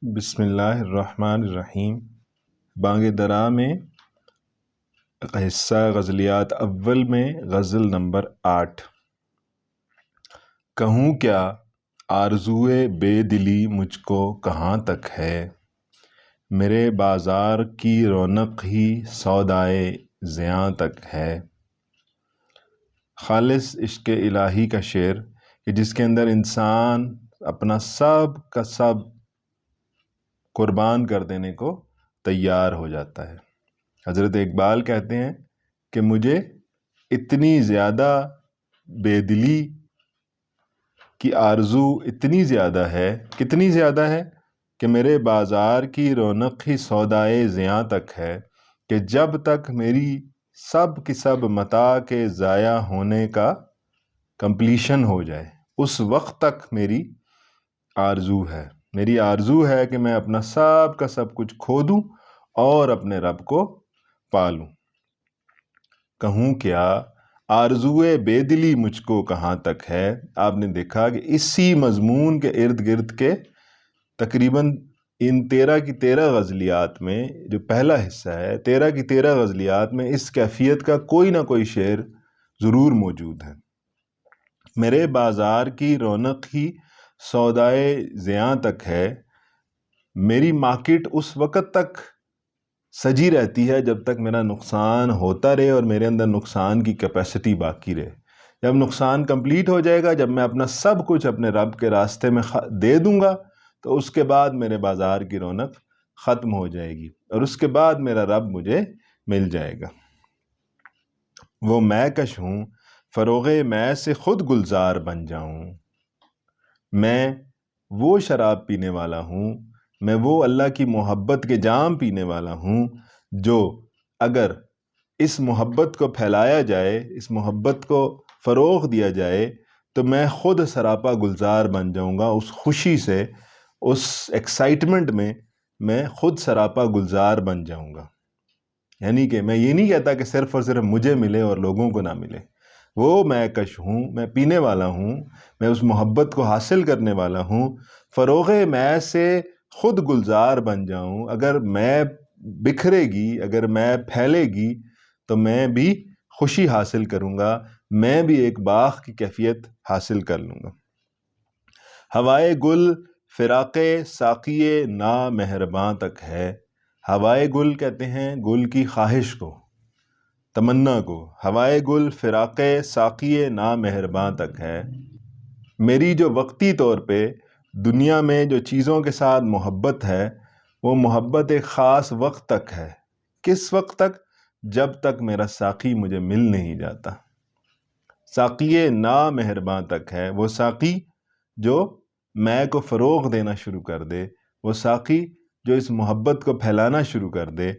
بسم اللہ الرحمن الرحیم۔ بانگ درا میں حصہ غزلیات اول میں غزل نمبر 8۔ کہوں کیا آرزوئے بے دلی مجھ کو کہاں تک ہے، میرے بازار کی رونق ہی سودائے زیاں تک ہے۔ خالص عشق الہی کا شعر کہ جس کے اندر انسان اپنا سب کا سب قربان کر دینے کو تیار ہو جاتا ہے۔ حضرت اقبال کہتے ہیں کہ مجھے اتنی زیادہ بے دلی کی آرزو اتنی زیادہ ہے، کتنی زیادہ ہے کہ میرے بازار کی رونق ہی سودائے زیاں تک ہے، کہ جب تک میری سب کی سب متاع کے ضائع ہونے کا کمپلیشن ہو جائے اس وقت تک میری آرزو ہے۔ میری آرزو ہے کہ میں اپنا سب کا سب کچھ کھو دوں اور اپنے رب کو پالوں۔ کہوں کیا آرزوئے بے دلی مجھ کو کہاں تک ہے۔ آپ نے دیکھا کہ اسی مضمون کے ارد گرد کے تقریباً ان 13 کی 13 غزلیات میں جو پہلا حصہ ہے، 13 کی 13 غزلیات میں اس کیفیت کا کوئی نہ کوئی شعر ضرور موجود ہے۔ میرے بازار کی رونق ہی سودائے زیاں تک ہے، میری مارکیٹ اس وقت تک سجی رہتی ہے جب تک میرا نقصان ہوتا رہے اور میرے اندر نقصان کی کیپیسٹی باقی رہے۔ جب نقصان کمپلیٹ ہو جائے گا، جب میں اپنا سب کچھ اپنے رب کے راستے میں دے دوں گا، تو اس کے بعد میرے بازار کی رونق ختم ہو جائے گی اور اس کے بعد میرا رب مجھے مل جائے گا۔ وہ میں کش ہوں فروغ میں سے خود گلزار بن جاؤں، میں وہ شراب پینے والا ہوں، میں وہ اللہ کی محبت کے جام پینے والا ہوں جو اگر اس محبت کو پھیلایا جائے، اس محبت کو فروغ دیا جائے تو میں خود سراپا گلزار بن جاؤں گا۔ اس خوشی سے، اس ایکسائٹمنٹ میں خود سراپا گلزار بن جاؤں گا۔ یعنی کہ میں یہ نہیں کہتا کہ صرف اور صرف مجھے ملے اور لوگوں کو نہ ملے۔ وہ میں کش ہوں، میں پینے والا ہوں، میں اس محبت کو حاصل کرنے والا ہوں۔ فروغ میں سے خود گلزار بن جاؤں، اگر میں بکھرے گی، اگر میں پھیلے گی تو میں بھی خوشی حاصل کروں گا، میں بھی ایک باغ کی کیفیت حاصل کر لوں گا۔ ہوائے گل فراق ساقیے نا مہرباں تک ہے۔ ہوائے گل کہتے ہیں گل کی خواہش کو، تمنا کو۔ ہوائے گل فراق ساقیے نا مہرباں تک ہے۔ میری جو وقتی طور پہ دنیا میں جو چیزوں کے ساتھ محبت ہے، وہ محبت ایک خاص وقت تک ہے۔ کس وقت تک؟ جب تک میرا ساقی مجھے مل نہیں جاتا۔ ساقیے نا مہرباں تک ہے، وہ ساقی جو میں کو فروغ دینا شروع کر دے، وہ ساقی جو اس محبت کو پھیلانا شروع کر دے۔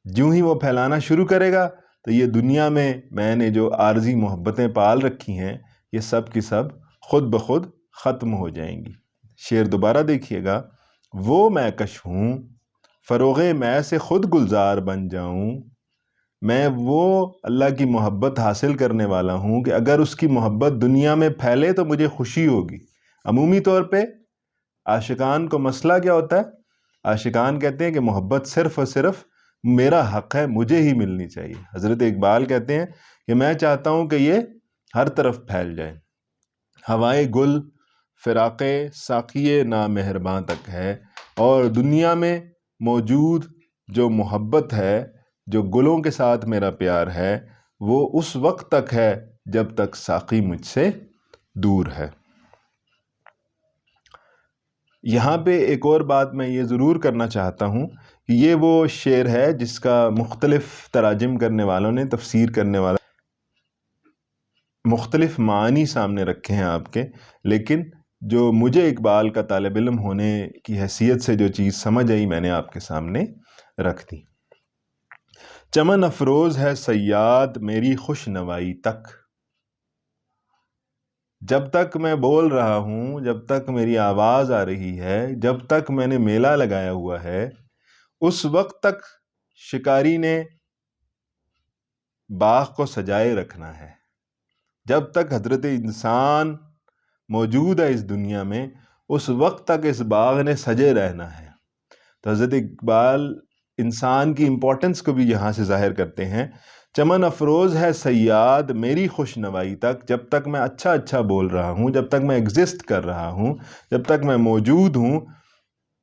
جوں ہی وہ پھیلانا شروع کرے گا تو یہ دنیا میں نے جو عارضی محبتیں پال رکھی ہیں، یہ سب کی سب خود بخود ختم ہو جائیں گی۔ شعر دوبارہ دیکھیے گا۔ وہ میں کش ہوں فروغ میں سے خود گلزار بن جاؤں، میں وہ اللہ کی محبت حاصل کرنے والا ہوں کہ اگر اس کی محبت دنیا میں پھیلے تو مجھے خوشی ہوگی۔ عمومی طور پہ عاشقان کو مسئلہ کیا ہوتا ہے؟ عاشقان کہتے ہیں کہ محبت صرف اور صرف میرا حق ہے، مجھے ہی ملنی چاہیے۔ حضرت اقبال کہتے ہیں کہ میں چاہتا ہوں کہ یہ ہر طرف پھیل جائے۔ ہوائے گل فراق ساقیے نا مہرباں تک ہے، اور دنیا میں موجود جو محبت ہے، جو گلوں کے ساتھ میرا پیار ہے، وہ اس وقت تک ہے جب تک ساقی مجھ سے دور ہے۔ یہاں پہ ایک اور بات میں یہ ضرور کرنا چاہتا ہوں کہ یہ وہ شعر ہے جس کا مختلف تراجم کرنے والوں نے، تفسیر کرنے والا مختلف معنی سامنے رکھے ہیں آپ کے، لیکن جو مجھے اقبال کا طالب علم ہونے کی حیثیت سے جو چیز سمجھ آئی میں نے آپ کے سامنے رکھ دی۔ چمن افروز ہے صیاد میری خوش نوائی تک، جب تک میں بول رہا ہوں، جب تک میری آواز آ رہی ہے، جب تک میں نے میلہ لگایا ہوا ہے، اس وقت تک شکاری نے باغ کو سجائے رکھنا ہے۔ جب تک حضرت انسان موجود ہے اس دنیا میں، اس وقت تک اس باغ نے سجے رہنا ہے۔ تو حضرت اقبال انسان کی امپورٹنس کو بھی یہاں سے ظاہر کرتے ہیں۔ چمن افروز ہے صیاد میری خوش نوائی تک، جب تک میں اچھا اچھا بول رہا ہوں، جب تک میں ایگزسٹ کر رہا ہوں، جب تک میں موجود ہوں،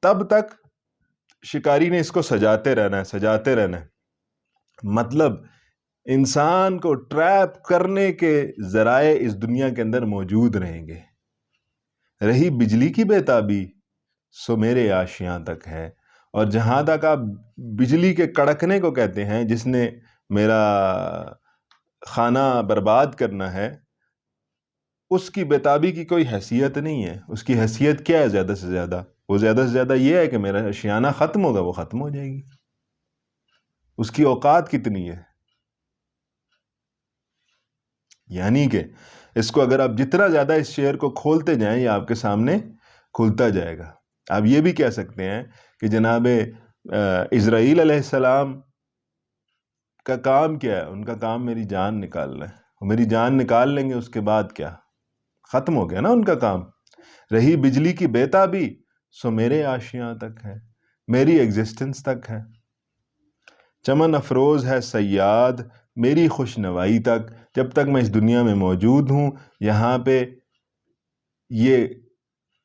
تب تک شکاری نے اس کو سجاتے رہنا ہے، سجاتے رہنا ہے۔ مطلب انسان کو ٹریپ کرنے کے ذرائع اس دنیا کے اندر موجود رہیں گے۔ رہی بجلی کی بےتابی سو میرے آشیاں تک ہے، اور جہاں تک آپ بجلی کے کڑکنے کو کہتے ہیں، جس نے میرا خانہ برباد کرنا ہے، اس کی بےتابی کی کوئی حیثیت نہیں ہے۔ اس کی حیثیت کیا ہے زیادہ سے زیادہ؟ وہ زیادہ سے زیادہ یہ ہے کہ میرا آشیانہ ختم ہوگا، وہ ختم ہو جائے گی۔ اس کی اوقات کتنی ہے؟ یعنی کہ اس کو اگر آپ جتنا زیادہ اس شعر کو کھولتے جائیں، یہ آپ کے سامنے کھلتا جائے گا۔ آپ یہ بھی کہہ سکتے ہیں کہ جناب اسرائیل علیہ السلام کا کام کیا ہے؟ ان کا کام میری جان نکالنا ہے۔ وہ میری جان نکال لیں گے، اس کے بعد کیا؟ ختم ہو گیا نا ان کا کام۔ رہی بجلی کی بےتابی سو میرے آشیاں تک ہے، میری ایگزسٹنس تک ہے۔ چمن افروز ہے صیاد میری خوش نوائی تک، جب تک میں اس دنیا میں موجود ہوں، یہاں پہ یہ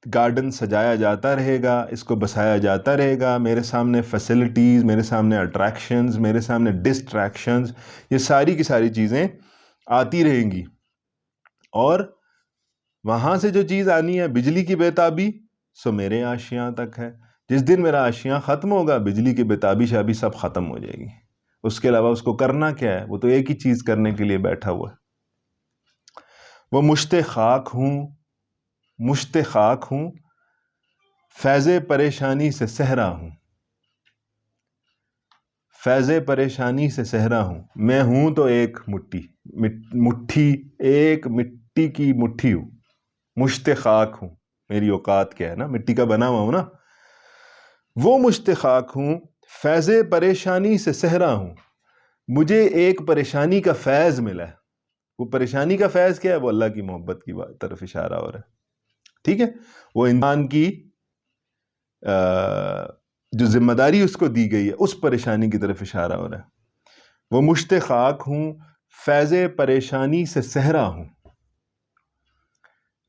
گارڈن سجایا جاتا رہے گا، اس کو بسایا جاتا رہے گا، میرے سامنے فیسلٹیز، میرے سامنے اٹریکشنز، میرے سامنے ڈسٹریکشنز، یہ ساری کی ساری چیزیں آتی رہیں گی۔ اور وہاں سے جو چیز آنی ہے بجلی کی بےتابی سو میرے آشیاں تک ہے۔ جس دن میرا آشیاں ختم ہوگا، بجلی کی بےتابی شابی سب ختم ہو جائے گی۔ اس کے علاوہ اس کو کرنا کیا ہے؟ وہ تو ایک ہی چیز کرنے کے لیے بیٹھا ہوا ہے۔ وہ مشت خاک ہوں، مشت خاک ہوں، فیض پریشانی سے صحرا ہوں، فیض پریشانی سے صحرا ہوں۔ میں ہوں تو ایک مٹھی، ایک مٹی کی مٹھی ہوں، مشت خاک ہوں۔ میری اوقات کیا ہے نا، مٹی کا بنا ہوا ہوں نا۔ وہ مشت خاک ہوں، فیض پریشانی سے صحرا ہوں۔ مجھے ایک پریشانی کا فیض ملا ہے۔ وہ پریشانی کا فیض کیا ہے؟ وہ اللہ کی محبت کی طرف اشارہ ہو رہا ہے۔ ٹھیک ہے، وہ انسان کی جو ذمہ داری اس کو دی گئی ہے، اس پریشانی کی طرف اشارہ ہو رہا ہے۔ وہ مشت خاک ہوں، فیض پریشانی سے صحرا ہوں،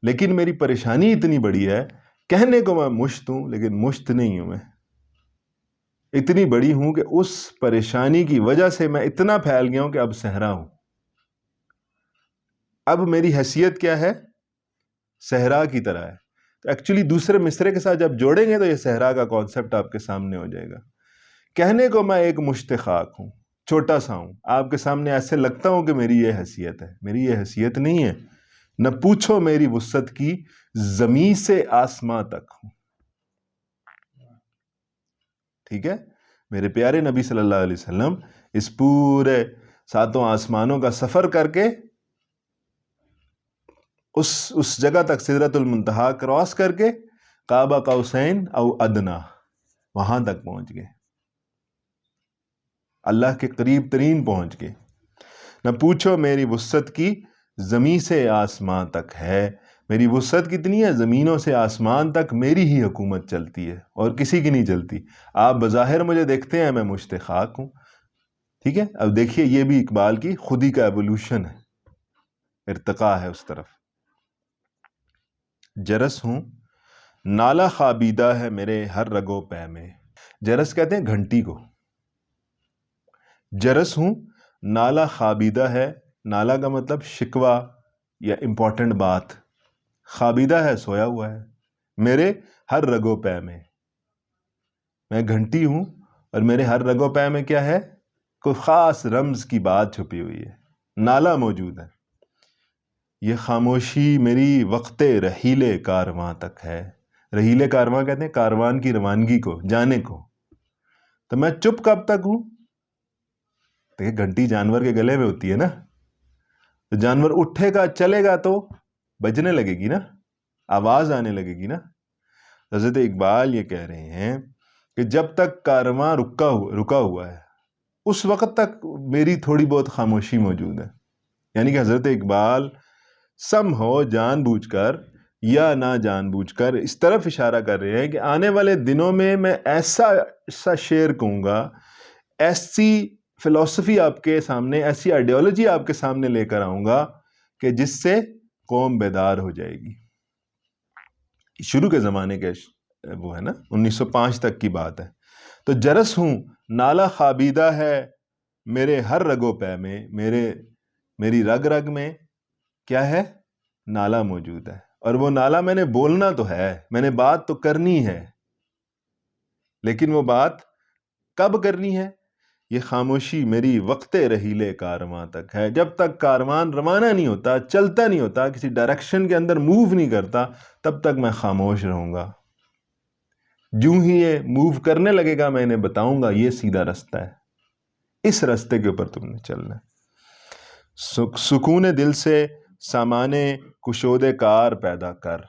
لیکن میری پریشانی اتنی بڑی ہے، کہنے کو میں مشت ہوں لیکن مشت نہیں ہوں۔ میں اتنی بڑی ہوں کہ اس پریشانی کی وجہ سے میں اتنا پھیل گیا ہوں کہ اب صحرا ہوں۔ اب میری حیثیت کیا ہے؟ صحرا کی طرح ہے۔ تو ایکچولی دوسرے مصرے کے ساتھ جب جوڑیں گے تو یہ صحرا کا کانسیپٹ آپ کے سامنے ہو جائے گا۔ کہنے کو میں ایک مشت خاک ہوں، چھوٹا سا ہوں، آپ کے سامنے ایسے لگتا ہوں کہ میری یہ حیثیت ہے۔ میری یہ حیثیت نہیں ہے۔ نہ پوچھو میری وسعت کی، زمین سے آسماں تک ہوں۔ ٹھیک ہے، میرے پیارے نبی صلی اللہ علیہ وسلم اس پورے 7 آسمانوں کا سفر کر کے اس جگہ تک، سدرۃ المنتہا کراس کر کے، قاب قوسین او ادنا، وہاں تک پہنچ گئے، اللہ کے قریب ترین پہنچ گئے۔ نہ پوچھو میری وسعت کی، زمین سے آسمان تک ہے۔ میری وسعت کتنی ہے؟ زمینوں سے آسمان تک میری ہی حکومت چلتی ہے اور کسی کی نہیں چلتی۔ آپ بظاہر مجھے دیکھتے ہیں، میں مشت خاک ہوں۔ ٹھیک ہے، اب دیکھیے یہ بھی اقبال کی خودی کا ایوولوشن ہے، ارتقاء ہے اس طرف۔ جرس ہوں، نالا خوابیدہ ہے میرے ہر رگو پے میں۔ جرس کہتے ہیں گھنٹی کو۔ جرس ہوں، نالا خوابیدہ ہے، نالا کا مطلب شکوہ یا امپورٹنٹ بات، خوابیدہ ہے سویا ہوا ہے، میرے ہر رگو پے میں۔ میں گھنٹی ہوں اور میرے ہر رگو پے میں کیا ہے؟ کوئی خاص رمز کی بات چھپی ہوئی ہے، نالا موجود ہے۔ یہ خاموشی میری وقت رحیل کارواں تک ہے۔ رحیل کارواں کہتے ہیں کاروان کی روانگی کو، جانے کو۔ تو میں چپ کب تک ہوں؟ دیکھیں گھنٹی جانور کے گلے میں ہوتی ہے نا، تو جانور اٹھے گا چلے گا تو بجنے لگے گی نا، آواز آنے لگے گی نا۔ حضرت اقبال یہ کہہ رہے ہیں کہ جب تک کارواں رکا ہوا ہے، اس وقت تک میری تھوڑی بہت خاموشی موجود ہے۔ یعنی کہ حضرت اقبال سم ہو جان بوجھ کر یا نہ جان بوجھ کر اس طرف اشارہ کر رہے ہیں کہ آنے والے دنوں میں میں ایسا شعر کہوں گا، ایسی فلسفی آپ کے سامنے، ایسی آئیڈیالوجی آپ کے سامنے لے کر آؤں گا کہ جس سے قوم بیدار ہو جائے گی۔ شروع کے زمانے کے وہ ہے نا، 1905 تک کی بات ہے۔ تو جرس ہوں نالا خوابیدہ ہے میرے ہر رگو پے میں، میری رگ رگ میں کیا ہے؟ نالا موجود ہے، اور وہ نالا میں نے بولنا تو ہے، میں نے بات تو کرنی ہے، لیکن وہ بات کب کرنی ہے؟ یہ خاموشی میری وقت رحیلے کارواں تک ہے۔ جب تک کاروان روانہ نہیں ہوتا، چلتا نہیں ہوتا، کسی ڈائریکشن کے اندر موو نہیں کرتا، تب تک میں خاموش رہوں گا۔ جو ہی یہ موو کرنے لگے گا میں انہیں بتاؤں گا یہ سیدھا رستہ ہے، اس رستے کے اوپر تم نے چلنا ہے۔ سکون دل سے سامانے کشود کار پیدا کر۔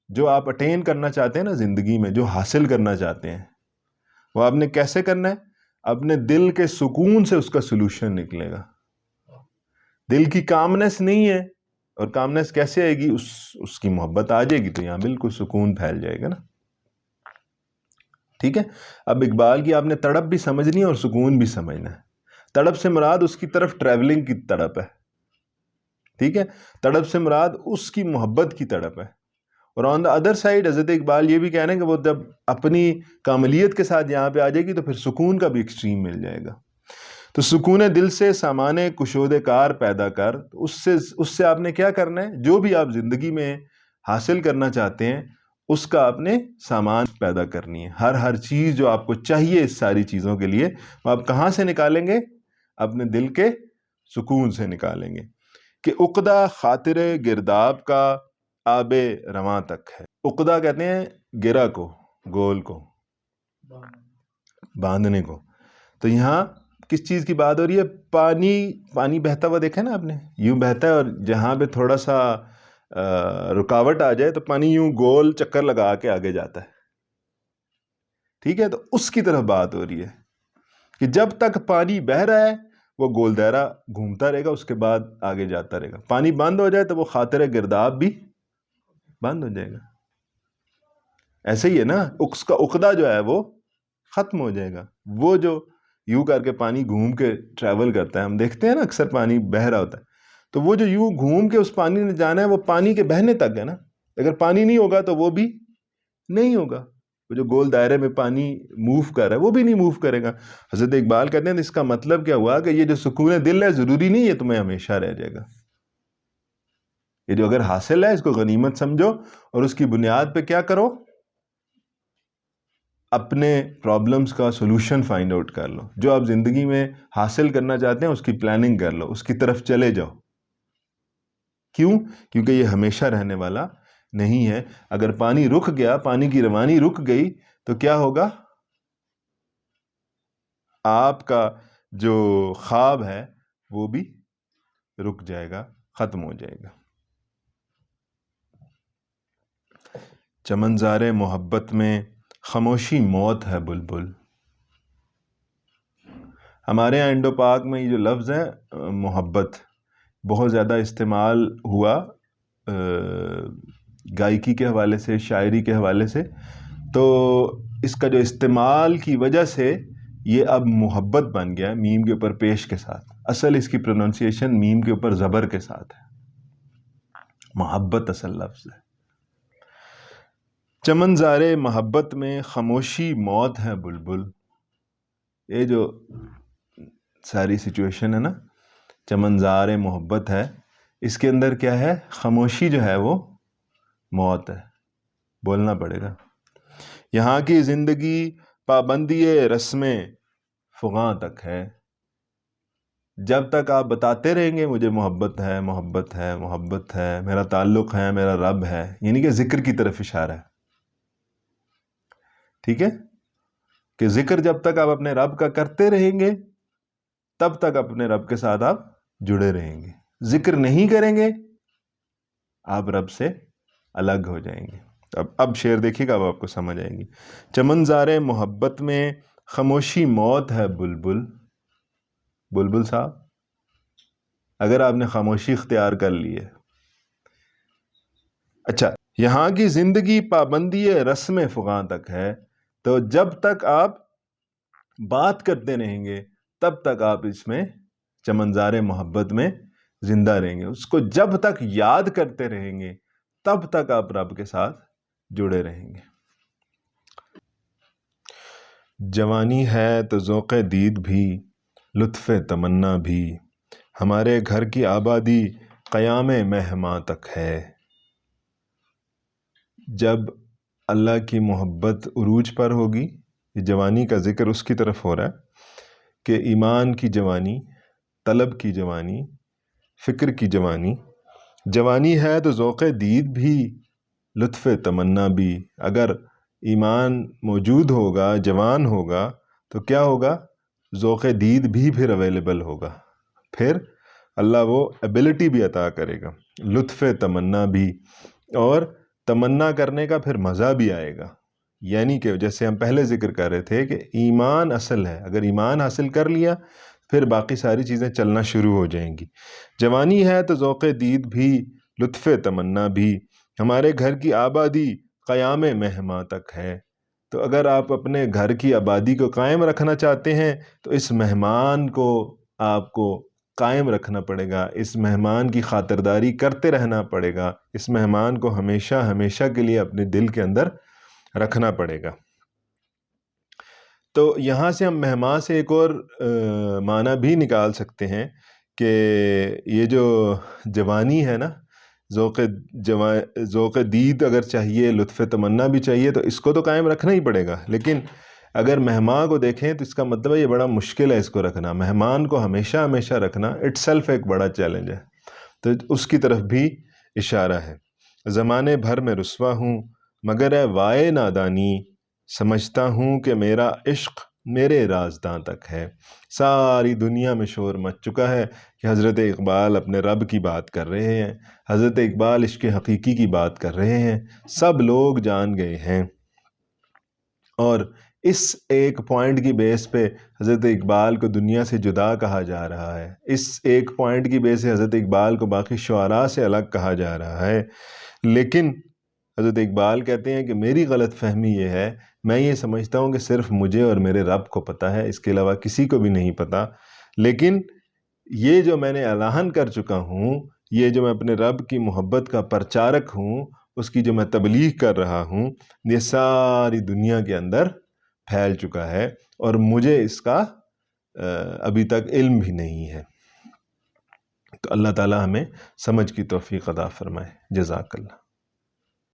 جو آپ اٹین کرنا چاہتے ہیں نا زندگی میں، جو حاصل کرنا چاہتے ہیں، وہ آپ نے کیسے کرنا ہے؟ اپنے دل کے سکون سے اس کا سلوشن نکلے گا۔ دل کی کامنس نہیں ہے، اور کامنس کیسے آئے گی؟ اس کی محبت آ جائے گی تو یہاں بالکل سکون پھیل جائے گا نا۔ ٹھیک ہے؟ اب اقبال کی آپ نے تڑپ بھی سمجھنی ہے اور سکون بھی سمجھنا ہے۔ تڑپ سے مراد اس کی طرف ٹریولنگ کی تڑپ ہے، ٹھیک ہے؟ تڑپ سے مراد اس کی محبت کی تڑپ ہے۔ اور آن دا ادر سائڈ حضرت اقبال یہ بھی کہہ رہے ہیں کہ وہ جب اپنی کاملیت کے ساتھ یہاں پہ آ جائے گی تو پھر سکون کا بھی ایکسٹریم مل جائے گا۔ تو سکون دل سے سامان کشود کار پیدا کر، اس سے آپ نے کیا کرنا ہے؟ جو بھی آپ زندگی میں حاصل کرنا چاہتے ہیں اس کا آپ نے سامان پیدا کرنی ہے۔ ہر چیز جو آپ کو چاہیے اس ساری چیزوں کے لیے، وہ آپ کہاں سے نکالیں گے؟ اپنے دل کے سکون سے نکالیں گے۔ کہ عقدہ خاطر گرداب کا آب رواں تک ہے۔ عقدہ کہتے ہیں گرہ کو، گول کو، باندھنے کو۔ تو یہاں کس چیز کی بات ہو رہی ہے؟ پانی بہتا ہوا دیکھا نا آپ نے، یوں بہتا ہے، اور جہاں پہ تھوڑا سا رکاوٹ آ جائے تو پانی یوں گول چکر لگا کے آگے جاتا ہے، ٹھیک ہے؟ تو اس کی طرف بات ہو رہی ہے کہ جب تک پانی بہہ رہا ہے وہ گول دائرہ گھومتا رہے گا، اس کے بعد آگے جاتا رہے گا۔ پانی بند ہو جائے تو وہ خاطر گرداب بھی بند ہو جائے گا۔ ایسے ہی ہے نا، اس کا عقدہ جو ہے وہ ختم ہو جائے گا۔ وہ جو یوں کر کے پانی گھوم کے ٹریول کرتا ہے، ہم دیکھتے ہیں نا اکثر پانی بہہ رہا ہوتا ہے، تو وہ جو یوں گھوم کے اس پانی نے جانا ہے وہ پانی کے بہنے تک ہے نا۔ اگر پانی نہیں ہوگا تو وہ بھی نہیں ہوگا، وہ جو گول دائرے میں پانی موو کر رہا ہے وہ بھی نہیں موو کرے گا۔ حضرت اقبال کہتے ہیں اس کا مطلب کیا ہوا کہ یہ جو سکون دل ہے ضروری نہیں ہے تمہیں ہمیشہ رہ جائے گا۔ یہ جو اگر حاصل ہے اس کو غنیمت سمجھو، اور اس کی بنیاد پہ کیا کرو؟ اپنے پرابلمز کا سولوشن فائنڈ آؤٹ کر لو۔ جو آپ زندگی میں حاصل کرنا چاہتے ہیں اس کی پلاننگ کر لو، اس کی طرف چلے جاؤ۔ کیوں؟ کیونکہ یہ ہمیشہ رہنے والا نہیں ہے۔ اگر پانی رک گیا، پانی کی روانی رک گئی تو کیا ہوگا؟ آپ کا جو خواب ہے وہ بھی رک جائے گا، ختم ہو جائے گا۔ چمنزار محبت میں خاموشی موت ہے بلبل۔ ہمارے یہاں انڈو پاک میں یہ جو لفظ ہے محبت بہت زیادہ استعمال ہوا گائکی کے حوالے سے، شاعری کے حوالے سے، تو اس کا جو استعمال کی وجہ سے یہ اب محبت بن گیا میم کے اوپر پیش کے ساتھ۔ اصل اس کی پروننسیشن میم کے اوپر زبر کے ساتھ ہے، محبت اصل لفظ ہے۔ چمنزار محبت میں خاموشی موت ہے بلبل۔ یہ جو ساری سچویشن ہے نا، چمنزار محبت ہے، اس کے اندر کیا ہے؟ خاموشی جو ہے وہ موت ہے، بولنا پڑے گا۔ یہاں کی زندگی پابندی رسم فغاں تک ہے۔ جب تک آپ بتاتے رہیں گے مجھے محبت ہے، محبت ہے، محبت ہے، میرا تعلق ہے، میرا رب ہے، یعنی کہ ذکر کی طرف اشارہ ہے، ٹھیک ہے؟ کہ ذکر جب تک آپ اپنے رب کا کرتے رہیں گے تب تک اپنے رب کے ساتھ آپ جڑے رہیں گے۔ ذکر نہیں کریں گے آپ رب سے الگ ہو جائیں گے۔ اب شعر دیکھیے گا، اب آپ کو سمجھ آئے گی۔ چمنزار محبت میں خاموشی موت ہے بلبل۔ بلبل صاحب، اگر آپ نے خاموشی اختیار کر لی ہے، اچھا یہاں کی زندگی پابندی رسم فغاں تک ہے، تو جب تک آپ بات کرتے رہیں گے تب تک آپ اس میں چمنزار محبت میں زندہ رہیں گے. اس کو جب تک یاد کرتے رہیں گے تب تک آپ رب کے ساتھ جڑے رہیں گے. جوانی ہے تو ذوق دید بھی، لطف تمنا بھی، ہمارے گھر کی آبادی قیام مہماں تک ہے. جب اللہ کی محبت عروج پر ہوگی، یہ جوانی کا ذکر اس کی طرف ہو رہا ہے کہ ایمان کی جوانی، طلب کی جوانی، فکر کی جوانی. جوانی ہے تو ذوق دید بھی، لطف تمنا بھی. اگر ایمان موجود ہوگا، جوان ہوگا، تو کیا ہوگا؟ ذوق دید بھی پھر اویلیبل ہوگا، پھر اللہ وہ ایبلٹی بھی عطا کرے گا، لطف تمنا بھی، اور تمنا کرنے کا پھر مزہ بھی آئے گا. یعنی کہ جیسے ہم پہلے ذکر کر رہے تھے کہ ایمان اصل ہے، اگر ایمان حاصل کر لیا پھر باقی ساری چیزیں چلنا شروع ہو جائیں گی. جوانی ہے تو ذوق دید بھی، لطف تمنا بھی، ہمارے گھر کی آبادی قیام مہماں تک ہے. تو اگر آپ اپنے گھر کی آبادی کو قائم رکھنا چاہتے ہیں تو اس مہمان کو آپ کو قائم رکھنا پڑے گا، اس مہمان کی خاطرداری کرتے رہنا پڑے گا، اس مہمان کو ہمیشہ ہمیشہ کے لیے اپنے دل کے اندر رکھنا پڑے گا. تو یہاں سے ہم مہمان سے ایک اور معنی بھی نکال سکتے ہیں کہ یہ جو جوانی ہے نا، ذوق دید اگر چاہیے، لطف تمنا بھی چاہیے، تو اس کو تو قائم رکھنا ہی پڑے گا. لیکن اگر مہمان کو دیکھیں تو اس کا مطلب ہے یہ بڑا مشکل ہے اس کو رکھنا. مہمان کو ہمیشہ ہمیشہ رکھنا اٹ سیلف ایک بڑا چیلنج ہے. تو اس کی طرف بھی اشارہ ہے. زمانے بھر میں رسوا ہوں مگر اے وائے نادانی، سمجھتا ہوں کہ میرا عشق میرے رازداں تک ہے. ساری دنیا میں شور مچ چکا ہے کہ حضرت اقبال اپنے رب کی بات کر رہے ہیں، حضرت اقبال عشق حقیقی کی بات کر رہے ہیں، سب لوگ جان گئے ہیں. اور اس ایک پوائنٹ کی بیس پہ حضرت اقبال کو دنیا سے جدا کہا جا رہا ہے. اس ایک پوائنٹ کی بیس سے حضرت اقبال کو باقی شعراء سے الگ کہا جا رہا ہے. لیکن حضرت اقبال کہتے ہیں کہ میری غلط فہمی یہ ہے، میں یہ سمجھتا ہوں کہ صرف مجھے اور میرے رب کو پتہ ہے، اس کے علاوہ کسی کو بھی نہیں پتہ. لیکن یہ جو میں نے اعلان کر چکا ہوں، یہ جو میں اپنے رب کی محبت کا پرچارک ہوں، اس کی جو میں تبلیغ کر رہا ہوں، یہ ساری دنیا کے اندر پھیل چکا ہے اور مجھے اس کا ابھی تک علم بھی نہیں ہے. تو اللہ تعالی ہمیں سمجھ کی توفیق عطا فرمائے. جزاک اللہ.